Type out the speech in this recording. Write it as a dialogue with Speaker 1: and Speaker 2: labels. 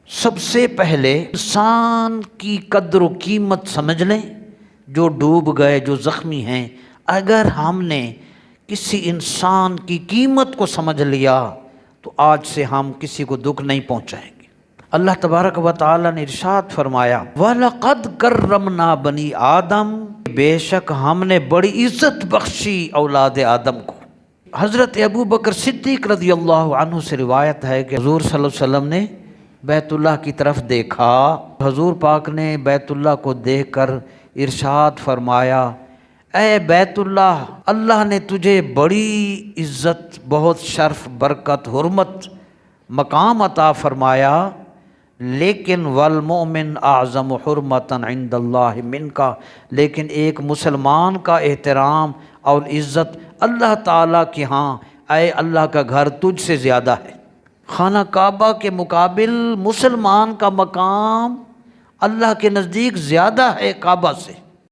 Speaker 1: سب سے پہلے انسان کی قدر و قیمت سمجھ لیں، جو ڈوب گئے، جو زخمی ہیں۔ اگر ہم نے کسی انسان کی قیمت کو سمجھ لیا تو آج سے ہم کسی کو دکھ نہیں پہنچائیں گے۔ اللہ تبارک و تعالی نے ارشاد فرمایا وَلَقَدْ كَرَّمْنَا بَنِي آدم، بے شک ہم نے بڑی عزت بخشی اولاد آدم کو۔ حضرت ابو بکر صدیق رضی اللہ عنہ سے روایت ہے کہ حضور صلی اللہ علیہ وسلم نے بیت اللہ کی طرف دیکھا، حضور پاک نے بیت اللہ کو دیکھ کر ارشاد فرمایا اے بیت اللہ، اللہ نے تجھے بڑی عزت، بہت شرف، برکت، حرمت، مقام عطا فرمایا، لیکن والمؤمن اعظم حرمتا عند اللہ منکا، لیکن ایک مسلمان کا احترام اور عزت اللہ تعالیٰ کے ہاں، اے اللہ کا گھر تجھ سے زیادہ ہے۔ خانہ کعبہ کے مقابل مسلمان کا مقام اللہ کے نزدیک زیادہ ہے کعبہ سے۔